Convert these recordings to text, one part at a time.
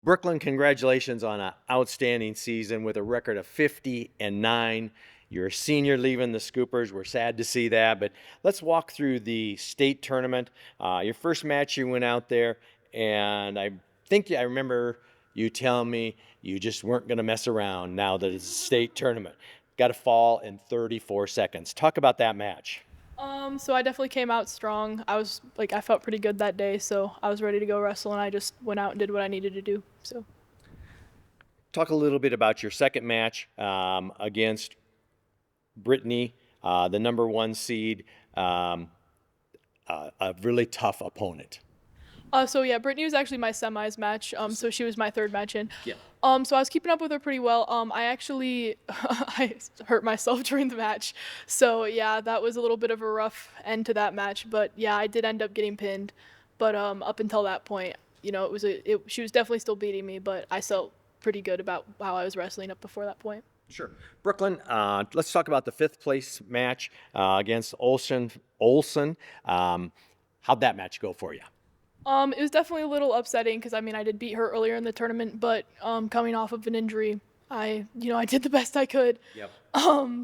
Brooklyn, congratulations on an outstanding season with a record of 50-9. You're a senior leaving the Scoopers. We're sad to see that, but let's walk through the state tournament. Your first match, you went out there, and I think I remember you telling me you just weren't going to mess around now that it's a state tournament. Got to fall in 34 seconds. Talk about that match. So I definitely came out strong. I felt pretty good that day, so I was ready to go wrestle, and I just went out and did what I needed to do. So, Talk a little bit about your second match against Brittany, the number one seed, a really tough opponent. so Brittany was actually my semis match. So she was my third match in. Yeah. So I was keeping up with her pretty well. I actually I hurt myself during the match. So yeah, that was a little bit of a rough end to that match. But yeah, I did end up getting pinned. But up until that point, she was definitely still beating me. But I felt pretty good about how I was wrestling up before that point. Sure. Brooklyn, let's talk about the fifth place match against Olson. How'd that match go for you? It was definitely a little upsetting because I did beat her earlier in the tournament, but coming off of an injury, I did the best I could. Yep.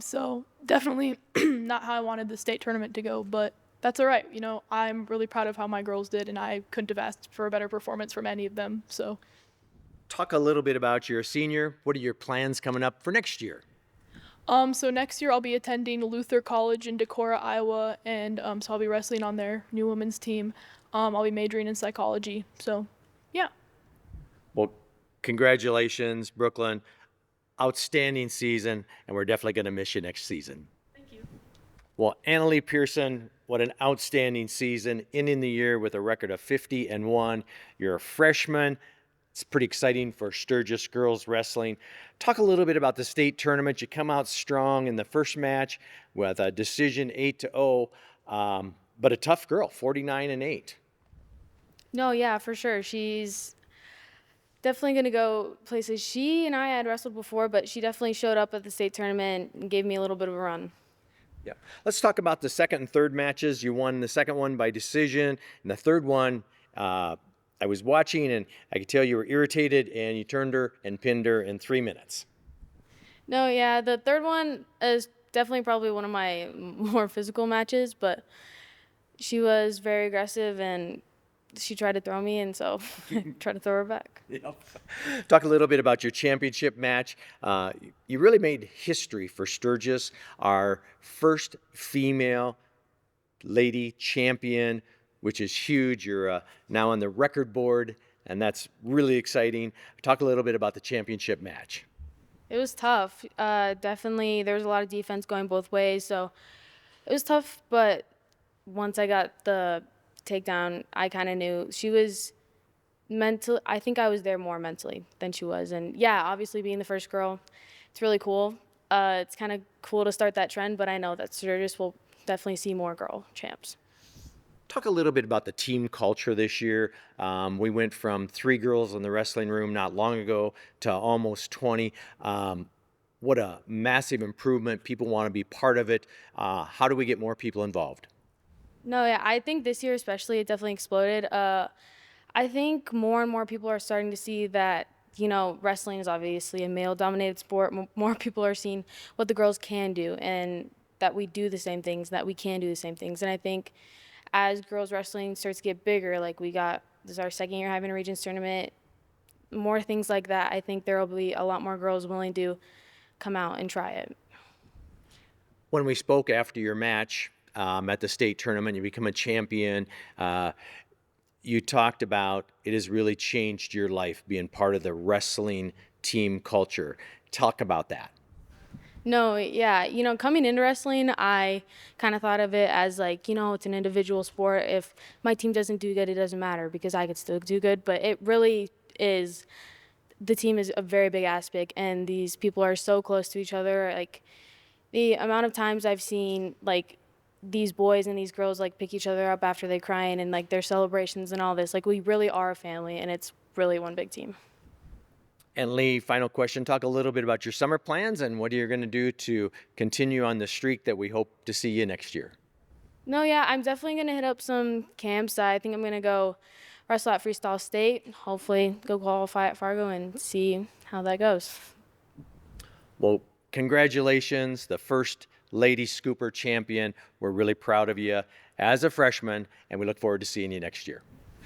So definitely not how I wanted the state tournament to go, but that's all right. I'm really proud of how my girls did, and I couldn't have asked for a better performance from any of them. So, Talk a little bit about your senior. What are your plans coming up for next year? so next year I'll be attending Luther College in Decorah, Iowa, and so I'll be wrestling on their new women's team. I'll be majoring in psychology. So, yeah. Well, congratulations, Brooklyn. Outstanding season, and we're definitely going to miss you next season. Thank you. Well, Annalee Pierson, what an outstanding season, ending the year with a record of 50-1. You're a freshman. It's pretty exciting for Sturgis girls wrestling. Talk a little bit about the state tournament. You come out strong in the first match with a decision 8-0, but a tough girl, 49-8. No, yeah, for sure. She's definitely going to go places. She and I had wrestled before, but she definitely showed up at the state tournament and gave me a little bit of a run. Yeah. Let's talk about the second and third matches. You won the second one by decision, and the third one, I was watching, and I could tell you were irritated, and you turned her and pinned her in 3 minutes. No, yeah, the third one is definitely probably one of my more physical matches, but she was very aggressive and she tried to throw me, and so I tried to throw her back. Yep. Talk a little bit about your championship match. You really made history for Sturgis, our first female lady champion, which is huge. You're now on the record board, and that's really exciting. Talk a little bit about the championship match. It was tough. Definitely, there was a lot of defense going both ways, so it was tough, but once I got the takedown, I kind of knew she was mental. I think I was there more mentally than she was. And yeah, obviously being the first girl, it's really cool. It's kind of cool to start that trend, but I know that Sturgis will definitely see more girl champs. Talk a little bit about the team culture this year. We went from 3 girls in the wrestling room not long ago to almost 20. What a massive improvement. People want to be part of it. How do we get more people involved? No, yeah, I think this year especially it definitely exploded. I think more and more people are starting to see that, wrestling is obviously a male-dominated sport. More people are seeing what the girls can do and that we do the same things, that we can do the same things. And I think as girls wrestling starts to get bigger, like this is our second year having a Regions tournament, more things like that, I think there will be a lot more girls willing to come out and try it. When we spoke after your match at the state tournament, you become a champion. You talked about it has really changed your life being part of the wrestling team culture. Talk about that. No, yeah, coming into wrestling, I kind of thought of it as it's an individual sport. If my team doesn't do good, it doesn't matter because I could still do good. But it really is, the team is a very big aspect, and these people are so close to each other. Like the amount of times I've seen these boys and these girls pick each other up after they crying and their celebrations and all this. We really are a family, and it's really one big team. And Lee, final question. Talk a little bit about your summer plans and what you're going to do to continue on the streak that we hope to see you next year. No, yeah, I'm definitely going to hit up some camps. I think I'm going to go wrestle at Freestyle State, hopefully go qualify at Fargo and see how that goes. Well, congratulations, the first lady scooper champion. We're really proud of you as a freshman, and we look forward to seeing you next year.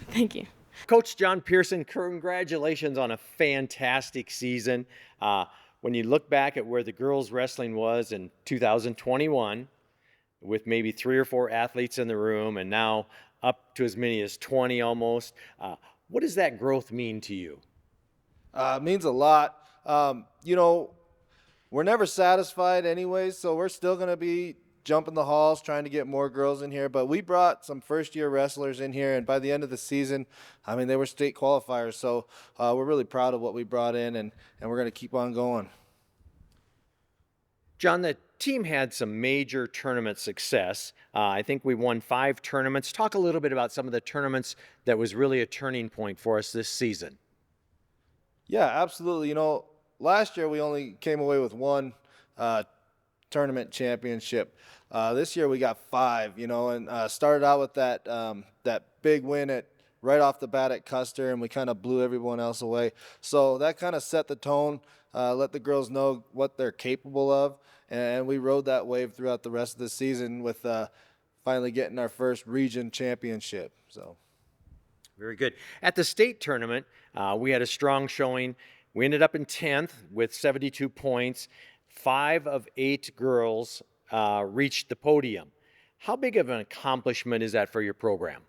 Thank you. Coach John Pierson, congratulations on a fantastic season. When you look back at where the girls wrestling was in 2021, with maybe 3 or 4 athletes in the room, and now up to as many as 20 almost, what does that growth mean to you? It means a lot. We're never satisfied anyways, so we're still going to be jumping the halls trying to get more girls in here. But we brought some first-year wrestlers in here, and by the end of the season, they were state qualifiers. So we're really proud of what we brought in, and we're going to keep on going. John, the team had some major tournament success. I think we won 5 tournaments. Talk a little bit about some of the tournaments that was really a turning point for us this season. Yeah, absolutely. Last year we only came away with 1 tournament championship. This year we got 5, and started out with that big win right off the bat at Custer, and we kind of blew everyone else away. So that kind of set the tone, let the girls know what they're capable of, and we rode that wave throughout the rest of the season with finally getting our first region championship. So. Very good. At the state tournament, we had a strong showing. We ended up in 10th with 72 points. 5 of 8 girls reached the podium. How big of an accomplishment is that for your program?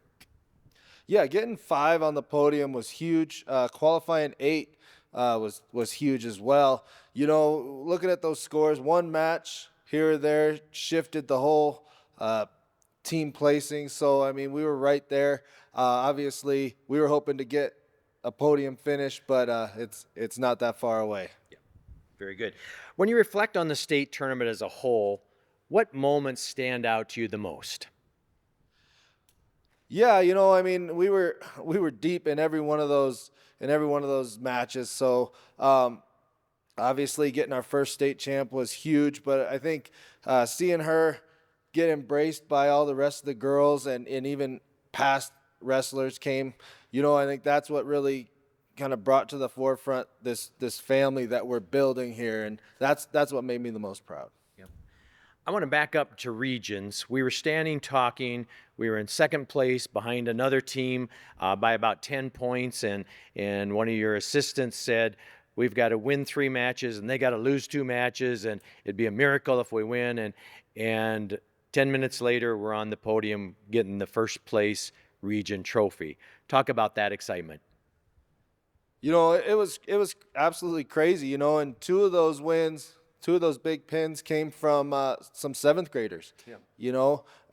Yeah, getting 5 on the podium was huge. Qualifying 8 was huge as well. Looking at those scores, 1 match here or there shifted the whole team placing. So, we were right there. Obviously, we were hoping to get a podium finish, but it's not that far away. Yeah, very good. When you reflect on the state tournament as a whole, what moments stand out to you the most? Yeah, we were deep in every one of those matches. So obviously getting our first state champ was huge, but I think seeing her get embraced by all the rest of the girls and even past wrestlers came, I think that's what really kind of brought to the forefront this family that we're building here, and that's what made me the most proud. Yep. I want to back up to regions. We were standing talking. We were in second place behind another team by about 10 points, and one of your assistants said, we've got to win 3 matches, and they got to lose 2 matches, and it'd be a miracle if we win. And 10 minutes later, we're on the podium getting the first place region trophy. Talk about that excitement. It was absolutely crazy, and 2 of those wins, 2 of those big pins came from some 7th graders,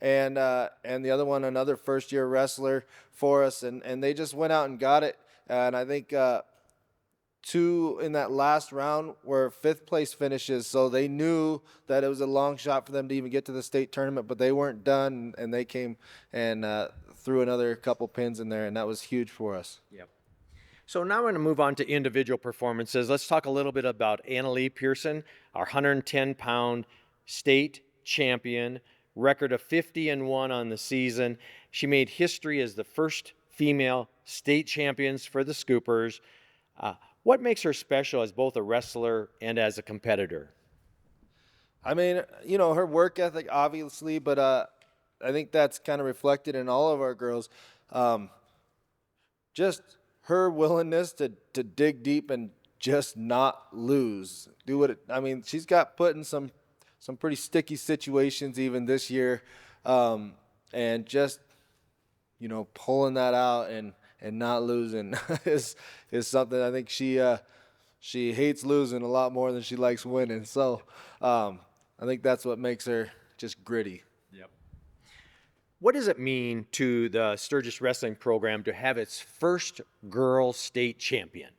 and the other one, another first-year wrestler for us, and they just went out and got it. And I think 2 in that last round were 5th place finishes, so they knew that it was a long shot for them to even get to the state tournament, but they weren't done, and they came and threw another couple pins in there, and that was huge for us. Yep. So now we're going to move on to individual performances. Let's talk a little bit about Annalee Pierson, our 110-pound state champion, record of 50-1 on the season. She made history as the first female state champions for the Scoopers. What makes her special as both a wrestler and as a competitor? Her work ethic, obviously, but I think that's kind of reflected in all of our girls. Just her willingness to dig deep and just not lose. She's got put in some pretty sticky situations even this year, and just pulling that out and not losing is something. I think she hates losing a lot more than she likes winning. So I think that's what makes her just gritty. Yep. What does it mean to the Sturgis wrestling program to have its first girl state champion?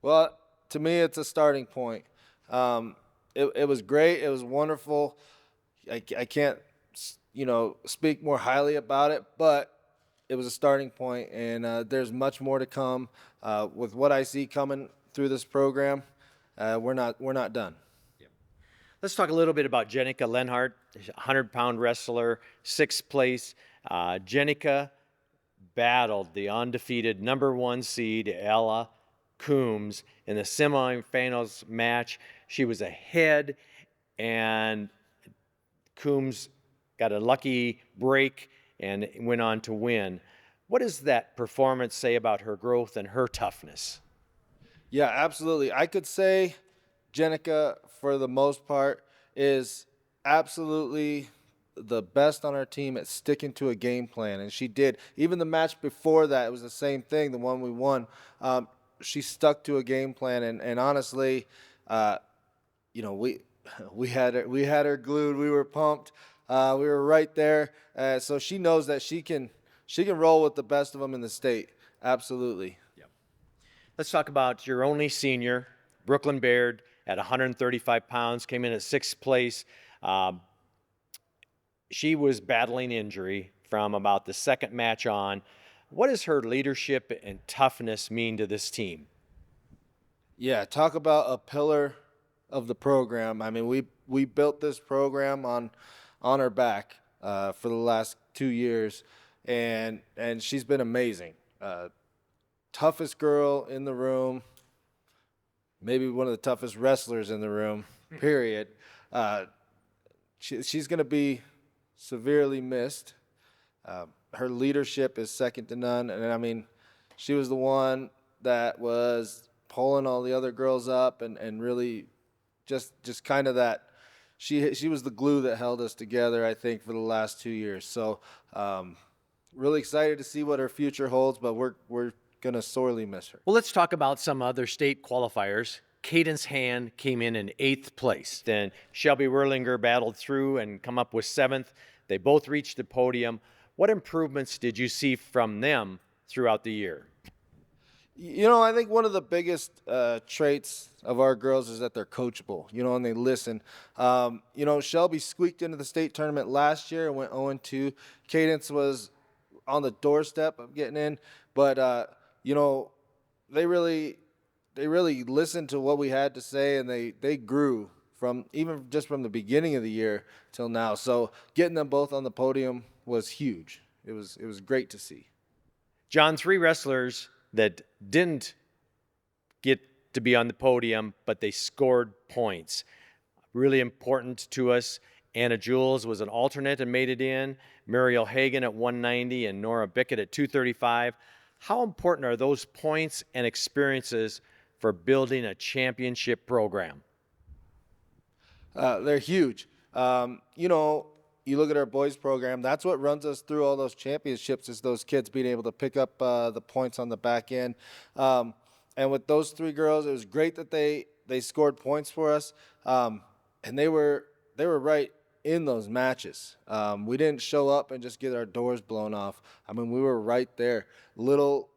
Well, to me, it's a starting point. It was great. It was wonderful. I can't, speak more highly about it, but it was a starting point, and there's much more to come. With what I see coming through this program, we're not done. Let's talk a little bit about Jenica Lenhart, 100-pound wrestler, 6th place. Jenica battled the undefeated #1 seed Ella Coombs in the semifinals match. She was ahead, and Coombs got a lucky break and went on to win. What does that performance say about her growth and her toughness? Yeah, absolutely. I could say Jenica, for the most part, is absolutely the best on our team at sticking to a game plan, and she did. Even the match before that, it was the same thing. The one we won, she stuck to a game plan, and honestly, uh, we we had her glued. We were pumped. We were right there. So she knows that she can roll with the best of them in the state. Absolutely. Let's talk about your only senior, Brooklynn Baird, at 135 pounds, came in at sixth place. Um, she was battling injury from about the second match on. What does her leadership and toughness mean to this team? Yeah, talk about a pillar of the program. I mean, we built this program on her back for the last 2 years, and she's been amazing. Toughest girl in the room, maybe one of the toughest wrestlers in the room. Period. She's going to be severely missed. Her leadership is second to none, and I mean, she was the one that was pulling all the other girls up and really just kind of that. She was the glue that held us together, I think, for the last 2 years. So really excited to see what her future holds, but we're gonna sorely miss her. Well, let's talk about some other state qualifiers. Cadence Hand came in eighth place. Then Shelby Werlinger battled through and come up with seventh. They both reached the podium. What improvements did you see from them throughout the year? I think one of the biggest traits of our girls is that they're coachable, and they listen. Shelby squeaked into the state tournament last year and went 0-2. Cadence was on the doorstep of getting in, but they really listened to what we had to say, and they grew from the beginning of the year till now. So getting them both on the podium was huge. It was great to see. John, three wrestlers that didn't get to be on the podium, but they scored points. Really important to us. Anna Jules was an alternate and made it in. Muriel Hagan at 190 and Nora Bickett at 235. How important are those points and experiences for building a championship program? They're huge. You look at our boys program, that's what runs us through all those championships is those kids being able to pick up the points on the back end. And with those three girls, it was great that they scored points for us. And they were right in those matches. We didn't show up and just get our doors blown off. I mean, we were right there. Little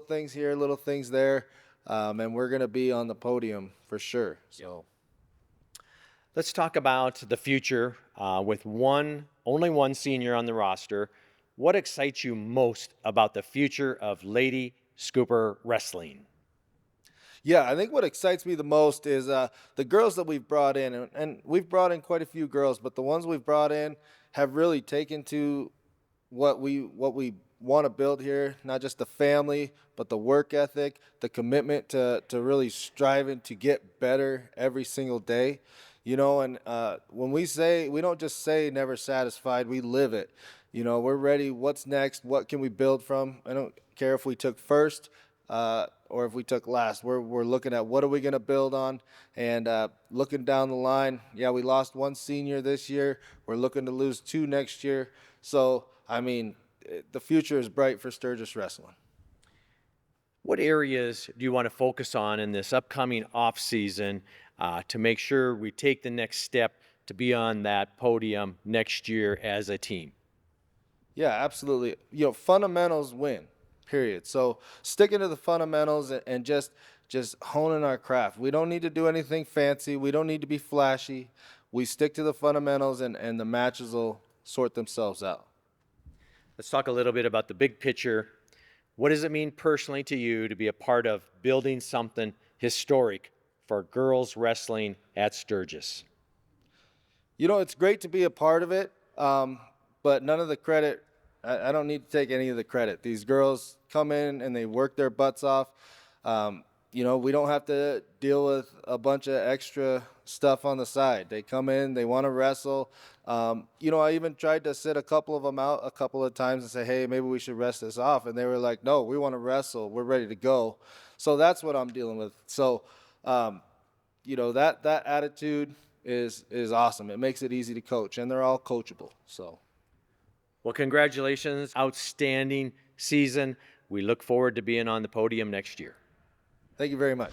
things here, little things there. And we're going to be on the podium for sure. So. Let's talk about the future with only one senior on the roster. What excites you most about the future of Lady Scooper Wrestling? Yeah, I think what excites me the most is the girls that we've brought in, and we've brought in quite a few girls, but the ones we've brought in have really taken to what we want to build here, not just the family, but the work ethic, the commitment to really striving to get better every single day. And when we don't just say never satisfied, we live it. We're ready. What's next? What can we build from? I don't care if we took first or if we took last. We're looking at what are we going to build on, and looking down the line. Yeah, we lost one senior this year. We're looking to lose 2 next year. So, I mean, the future is bright for Sturgis wrestling. What areas do you want to focus on in this upcoming off season to make sure we take the next step to be on that podium next year as a team? Yeah, absolutely. Fundamentals win, period. So sticking to the fundamentals and just honing our craft. We don't need to do anything fancy. We don't need to be flashy. We stick to the fundamentals, and the matches will sort themselves out. Let's talk a little bit about the big picture. What does it mean personally to you to be a part of building something historic for girls wrestling at Sturgis? It's great to be a part of it, but none of the credit I don't need to take any of the credit. These girls come in and they work their butts off. You know, we don't have to deal with a bunch of extra stuff on the side. They come in, they want to wrestle. You know, I even tried to sit a couple of them out a couple of times and say, hey, maybe we should rest this off. And they were like, no, we want to wrestle. We're ready to go. So that's what I'm dealing with. So, you know, that attitude is awesome. It makes it easy to coach, and they're all coachable. So, Well, congratulations. Outstanding season. We look forward to being on the podium next year. thank you very much.